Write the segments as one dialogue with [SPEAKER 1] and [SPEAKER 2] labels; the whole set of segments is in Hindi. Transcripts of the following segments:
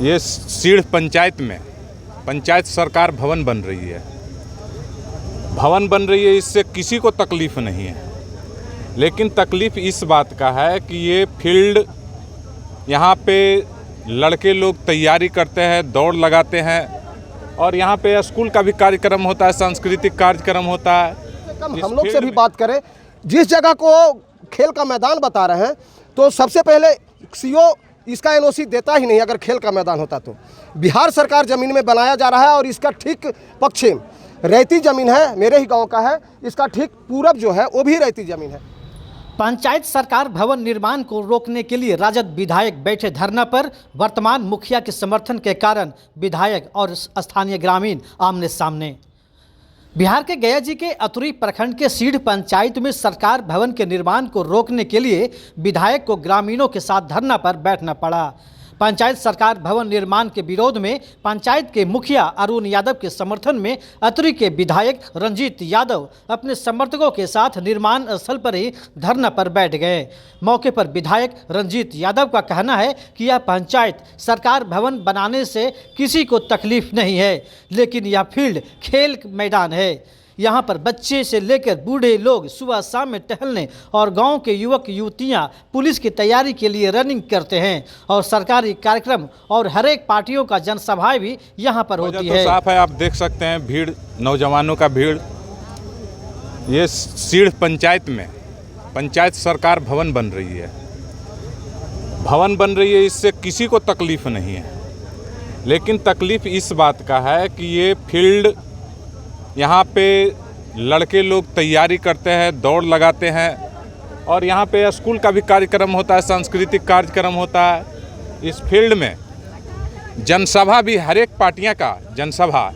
[SPEAKER 1] ये सीढ़ पंचायत में पंचायत सरकार भवन बन रही है। इससे किसी को तकलीफ़ नहीं है, लेकिन तकलीफ़ इस बात का है कि ये फील्ड यहाँ पे लड़के लोग तैयारी करते हैं, दौड़ लगाते हैं और यहाँ पे स्कूल का भी कार्यक्रम होता है, सांस्कृतिक कार्यक्रम होता है।
[SPEAKER 2] हम लोग से भी बात करें, जिस जगह को खेल का मैदान बता रहे हैं, तो सबसे पहले सीओ इसका एनओसी देता ही नहीं अगर खेल का मैदान होता तो। बिहार सरकार ज़मीन में बनाया जा रहा है और इसका ठीक पश्चिम रैती ज़मीन है, मेरे ही गांव का है। इसका ठीक पूरब जो है वो भी रैती ज़मीन है।
[SPEAKER 3] पंचायत सरकार भवन निर्माण को रोकने के लिए राजद विधायक बैठे धरना पर। वर्तमान मुखिया के समर्थन के कारण विधायक और स्थानीय ग्रामीण आमने सामने। बिहार के गया जी के अतुरी प्रखंड के सीढ़ पंचायत में सरकार भवन के निर्माण को रोकने के लिए विधायक को ग्रामीणों के साथ धरना पर बैठना पड़ा। पंचायत सरकार भवन निर्माण के विरोध में पंचायत के मुखिया अरुण यादव के समर्थन में अतुरी के विधायक रंजीत यादव अपने समर्थकों के साथ निर्माण स्थल पर ही धरना पर बैठ गए। मौके पर विधायक रंजीत यादव का कहना है कि यह पंचायत सरकार भवन बनाने से किसी को तकलीफ नहीं है, लेकिन यह फील्ड खेल मैदान है। यहाँ पर बच्चे से लेकर बूढ़े लोग सुबह शाम में टहलने और गांव के युवक युवतियाँ पुलिस की तैयारी के लिए रनिंग करते हैं और सरकारी कार्यक्रम और हर एक पार्टियों का जनसभाएं भी यहाँ पर होती है।
[SPEAKER 1] तो साफ है, आप देख सकते हैं भीड़, नौजवानों का भीड़। ये सीढ़ पंचायत में पंचायत सरकार भवन बन रही है। इससे किसी को तकलीफ नहीं है, लेकिन तकलीफ इस बात का है कि ये फील्ड यहाँ पे लड़के लोग तैयारी करते हैं, दौड़ लगाते हैं और यहाँ पे स्कूल का भी कार्यक्रम होता है, सांस्कृतिक कार्यक्रम होता है। इस फील्ड में जनसभा भी, हर एक पार्टियाँ का जनसभा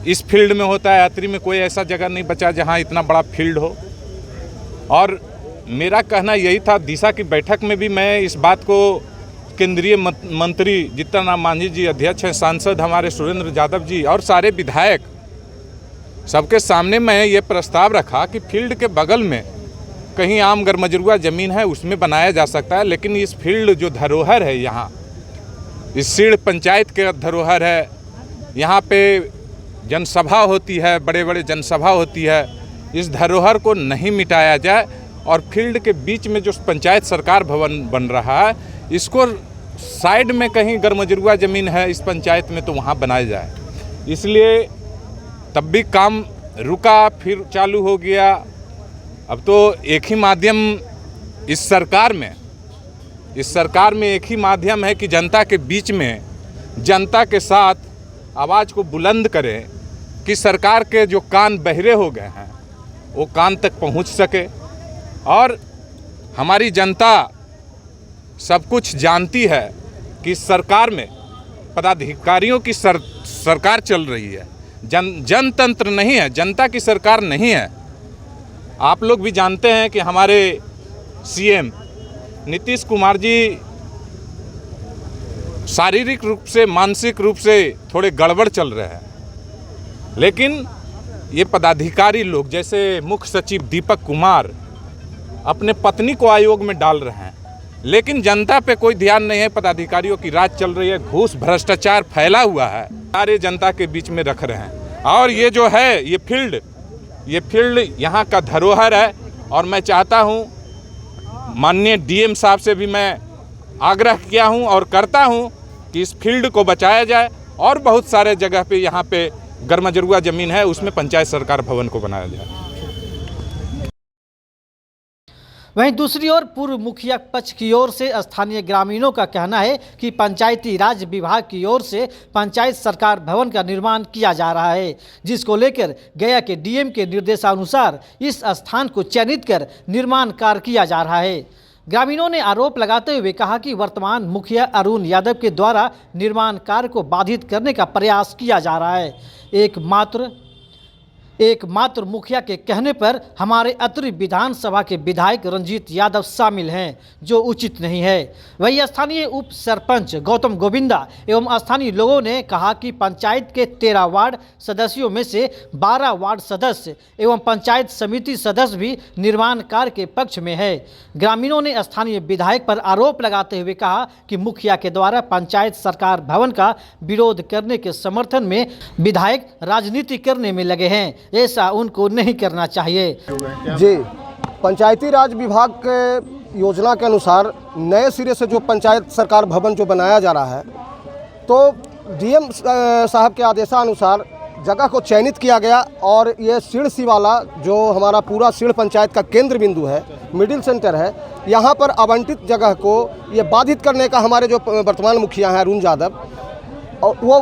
[SPEAKER 1] इस फील्ड में होता है। अतरी में कोई ऐसा जगह नहीं बचा जहाँ इतना बड़ा फील्ड हो। और मेरा कहना यही था, दिशा की बैठक में भी मैं इस बात को केंद्रीय मंत्री जीतन राम मांझी जी अध्यक्ष हैं, सांसद हमारे सुरेंद्र यादव जी और सारे विधायक, सबके सामने मैं ये प्रस्ताव रखा कि फील्ड के बगल में कहीं आम गरमजरुआ ज़मीन है, उसमें बनाया जा सकता है, लेकिन इस फील्ड जो धरोहर है, यहाँ इस सीढ़ पंचायत के धरोहर है, यहाँ पे जनसभा होती है, बड़े बड़े जनसभा होती है। इस धरोहर को नहीं मिटाया जाए और फील्ड के बीच में जो पंचायत सरकार भवन बन रहा है, इसको साइड में कहीं गरमजरुआ ज़मीन है इस पंचायत में, तो वहाँ बनाया जाए। इसलिए तब भी काम रुका, फिर चालू हो गया। अब तो एक ही माध्यम इस सरकार में एक ही माध्यम है कि जनता के बीच में, जनता के साथ आवाज़ को बुलंद करें कि सरकार के जो कान बहरे हो गए हैं वो कान तक पहुंच सके। और हमारी जनता सब कुछ जानती है कि सरकार में पदाधिकारियों की सरकार चल रही है, जनतंत्र नहीं है, जनता की सरकार नहीं है। आप लोग भी जानते हैं कि हमारे सीएम नीतीश कुमार जी शारीरिक रूप से, मानसिक रूप से थोड़े गड़बड़ चल रहे हैं, लेकिन ये पदाधिकारी लोग जैसे मुख्य सचिव दीपक कुमार अपने पत्नी को आयोग में डाल रहे हैं, लेकिन जनता पे कोई ध्यान नहीं है। पदाधिकारियों की राज चल रही है, घूस भ्रष्टाचार फैला हुआ है, सारे जनता के बीच में रख रहे हैं। और ये जो है ये फील्ड यहाँ का धरोहर है और मैं चाहता हूँ, माननीय डीएम साहब से भी मैं आग्रह किया हूँ और करता हूँ कि इस फील्ड को बचाया जाए और बहुत सारे जगह पे यहाँ पे गरमजरुआ ज़मीन है, उसमें पंचायत सरकार भवन को बनाया जाए।
[SPEAKER 3] वहीं दूसरी ओर पूर्व मुखिया पक्ष की ओर से स्थानीय ग्रामीणों का कहना है कि पंचायती राज विभाग की ओर से पंचायत सरकार भवन का निर्माण किया जा रहा है, जिसको लेकर गया के डीएम के निर्देशानुसार इस स्थान को चयनित कर निर्माण कार्य किया जा रहा है। ग्रामीणों ने आरोप लगाते हुए कहा कि वर्तमान मुखिया अरुण यादव के द्वारा निर्माण कार्य को बाधित करने का प्रयास किया जा रहा है। एकमात्र मुखिया के कहने पर हमारे अत्रि विधानसभा के विधायक रंजीत यादव शामिल हैं, जो उचित नहीं है। वही स्थानीय उप सरपंच गौतम गोविंदा एवं स्थानीय लोगों ने कहा कि पंचायत के 13 वार्ड सदस्यों में से 12 वार्ड सदस्य एवं पंचायत समिति सदस्य भी निर्माण कार्य के पक्ष में है। ग्रामीणों ने स्थानीय विधायक पर आरोप लगाते हुए कहा कि मुखिया के द्वारा पंचायत सरकार भवन का विरोध करने के समर्थन में विधायक राजनीति करने में लगे हैं। ऐसा उनको नहीं करना चाहिए।
[SPEAKER 2] जी, पंचायती राज विभाग के योजना के अनुसार नए सिरे से जो पंचायत सरकार भवन जो बनाया जा रहा है, तो डीएम साहब के आदेशानुसार जगह को चयनित किया गया और ये सिड़ वाला जो हमारा पूरा सिड़ पंचायत का केंद्र बिंदु है, मिडिल सेंटर है, यहाँ पर आवंटित जगह को ये बाधित करने का हमारे जो वर्तमान मुखिया हैं अरुण यादव, और वो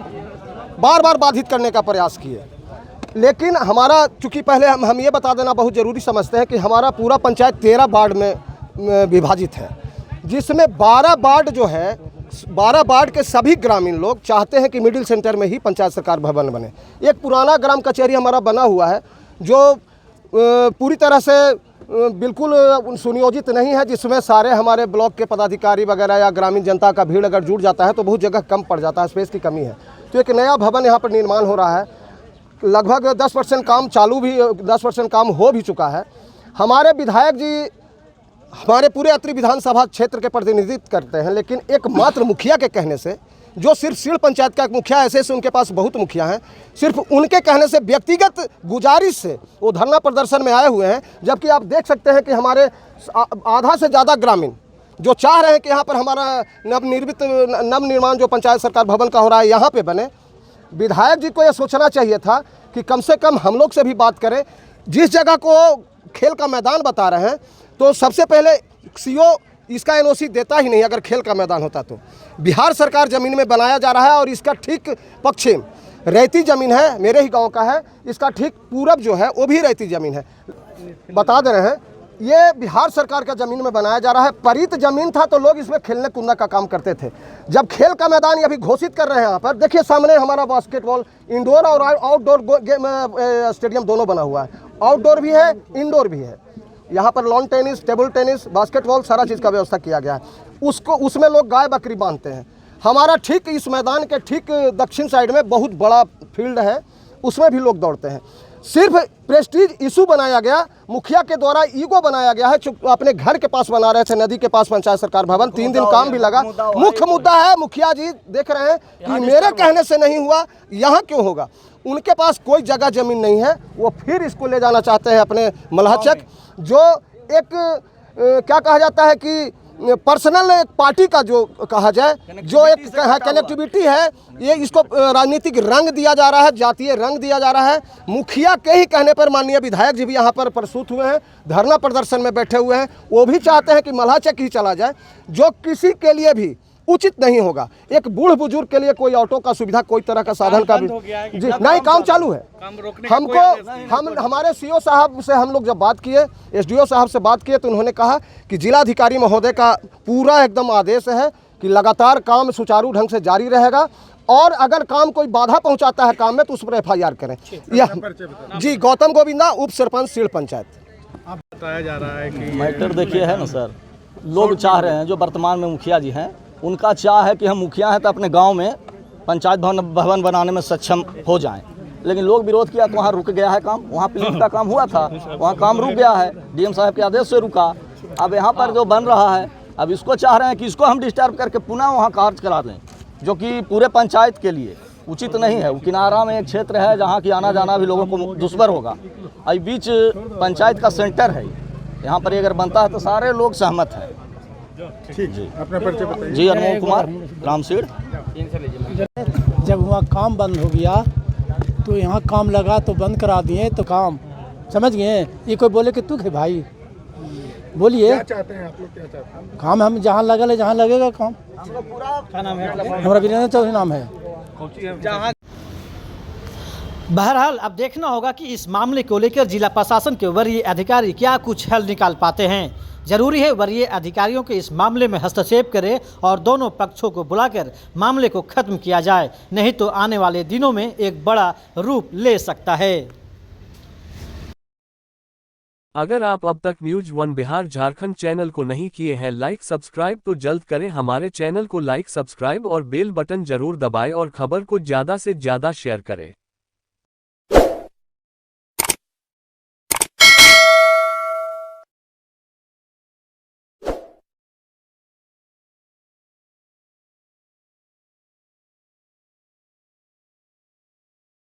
[SPEAKER 2] बार बार बाधित करने का प्रयास किए। लेकिन हमारा चूँकि पहले हम ये बता देना बहुत ज़रूरी समझते हैं कि हमारा पूरा पंचायत 13 वार्ड में विभाजित है, जिसमें 12 वार्ड जो है 12 वार्ड के सभी ग्रामीण लोग चाहते हैं कि मिडिल सेंटर में ही पंचायत सरकार भवन बने। एक पुराना ग्राम कचहरी हमारा बना हुआ है जो पूरी तरह से बिल्कुल सुनियोजित नहीं है, जिसमें सारे हमारे ब्लॉक के पदाधिकारी वगैरह या ग्रामीण जनता का भीड़ अगर जुड़ जाता है तो बहुत जगह कम पड़ जाता है, स्पेस की कमी है। तो एक नया भवन यहाँ पर निर्माण हो रहा है, लगभग 10% काम चालू भी 10% काम हो भी चुका है। हमारे विधायक जी हमारे पूरे अत्रि विधानसभा क्षेत्र के प्रतिनिधित्व करते हैं, लेकिन एकमात्र मुखिया के कहने से, जो सिर्फ सिड़ पंचायत का एक मुखिया ऐसे उनके पास बहुत मुखिया हैं, सिर्फ उनके कहने से व्यक्तिगत गुजारिश से वो धरना प्रदर्शन में आए हुए हैं। जबकि आप देख सकते हैं कि हमारे आधा से ज़्यादा ग्रामीण जो चाह रहे हैं कि यहाँ पर हमारा नवनिर्माण जो पंचायत सरकार भवन का हो रहा है यहाँ पे बने। विधायक जी को ये सोचना चाहिए था कि कम से कम हम लोग से भी बात करें। जिस जगह को खेल का मैदान बता रहे हैं, तो सबसे पहले सीओ इसका एनओसी देता ही नहीं अगर खेल का मैदान होता तो। बिहार सरकार ज़मीन में बनाया जा रहा है और इसका ठीक पश्चिम रेती ज़मीन है, मेरे ही गांव का है, इसका ठीक पूरब जो है वो भी रेती ज़मीन है। बता दे रहे हैं ये बिहार सरकार का ज़मीन में बनाया जा रहा है। परित ज़मीन था तो लोग इसमें खेलने कूदने का काम करते थे। जब खेल का मैदान अभी घोषित कर रहे हैं यहाँ पर, देखिए सामने हमारा बास्केटबॉल इंडोर और आउटडोर स्टेडियम दोनों बना हुआ है, आउटडोर भी है इंडोर भी है। यहाँ पर lawn tennis, table tennis, basketball सारा चीज़ का व्यवस्था किया गया है। उसमें लोग गाय बकरी बांधते हैं। हमारा ठीक इस मैदान के ठीक दक्षिण साइड में बहुत बड़ा फील्ड है, उसमें भी लोग दौड़ते हैं। सिर्फ प्रेस्टीज इशू बनाया गया, मुखिया के द्वारा ईगो बनाया गया है। अपने घर के पास बना रहे थे, नदी के पास पंचायत सरकार भवन, 3 दिन काम भी लगा। मुख्य मुद्दा है मुखिया जी देख रहे हैं कि मेरे कहने से नहीं हुआ, यहाँ क्यों होगा। उनके पास कोई जगह ज़मीन नहीं है, वो फिर इसको ले जाना चाहते हैं अपने मलहचक, जो एक क्या कहा जाता है कि पर्सनल एक पार्टी का जो कहा जाए, जो एक कनेक्टिविटी है, ये इसको राजनीतिक रंग दिया जा रहा है, जातीय रंग दिया जा रहा है। मुखिया के ही कहने पर माननीय विधायक जी भी यहाँ पर प्रस्तुत हुए हैं, धरना प्रदर्शन में बैठे हुए हैं। वो भी चाहते हैं कि मल्हाचक ही चला जाए, जो किसी के लिए भी उचित नहीं होगा। एक बूढ़ बुजुर्ग के लिए कोई ऑटो का सुविधा, कोई तरह का साधन का भी जी नहीं, काम चालू है। हमको हमारे सीओ साहब से हम लोग जब बात किए, एसडीओ साहब से बात किए, तो उन्होंने कहा कि जिलाधिकारी महोदय का पूरा एकदम आदेश है कि लगातार काम सुचारू ढंग से जारी रहेगा, और अगर काम कोई बाधा पहुंचाता है काम में तो उस पर FIR करें। यह जी गौतम गोविंदा, उप सरपंच सिड़ पंचायत।
[SPEAKER 4] बताया जा रहा है कि
[SPEAKER 5] मैटर देखिए है ना सर, लोग चाह रहे हैं, जो वर्तमान में मुखिया जी हैं, उनका चाह है कि हम मुखिया हैं तो अपने गांव में पंचायत भवन बनाने में सक्षम हो जाएं। लेकिन लोग विरोध किया तो वहाँ रुक गया है काम। वहाँ प्लीज का काम हुआ था, वहाँ काम रुक गया है, डीएम साहब के आदेश से रुका। अब यहाँ पर जो बन रहा है, अब इसको चाह रहे हैं कि इसको हम डिस्टर्ब करके पुनः वहाँ कार्य करा दें, जो कि पूरे पंचायत के लिए उचित नहीं है। वो किनारा में एक क्षेत्र है जहाँ की आना जाना भी लोगों को दुष्कर होगा। अभी बीच पंचायत का सेंटर है, यहाँ पर अगर बनता है तो सारे लोग सहमत हैं।
[SPEAKER 4] ठीक जी, अपना परिचय बताइए।
[SPEAKER 5] जी अनमोल कुमार, रामसीड़।
[SPEAKER 6] जब वहाँ काम बंद हो गया तो यहाँ काम लगा तो बंद करा दिए, तो काम समझ गए। ये कोई बोले कि तू है भाई, बोलिए
[SPEAKER 4] क्या चाहते हैं आप लोग, क्या चाहते हैं?
[SPEAKER 6] काम हम जहाँ लगल है, जहाँ लगेगा काम। क्या नाम है? हमारा वीरेंद्र चौधरी नाम है।
[SPEAKER 3] बहरहाल अब देखना होगा कि इस मामले को लेकर जिला प्रशासन के वरीय अधिकारी क्या कुछ हल निकाल पाते हैं। जरूरी है वरीय अधिकारियों के इस मामले में हस्तक्षेप करें और दोनों पक्षों को बुलाकर मामले को खत्म किया जाए, नहीं तो आने वाले दिनों में एक बड़ा रूप ले सकता है।
[SPEAKER 7] अगर आप अब तक news one Bihar Jharkhand channel को नहीं किए हैं लाइक सब्सक्राइब तो जल्द करें हमारे चैनल को लाइक सब्सक्राइब और बेल बटन जरूर दबाएं और खबर को ज़्यादा से ज़्यादा शेयर करें।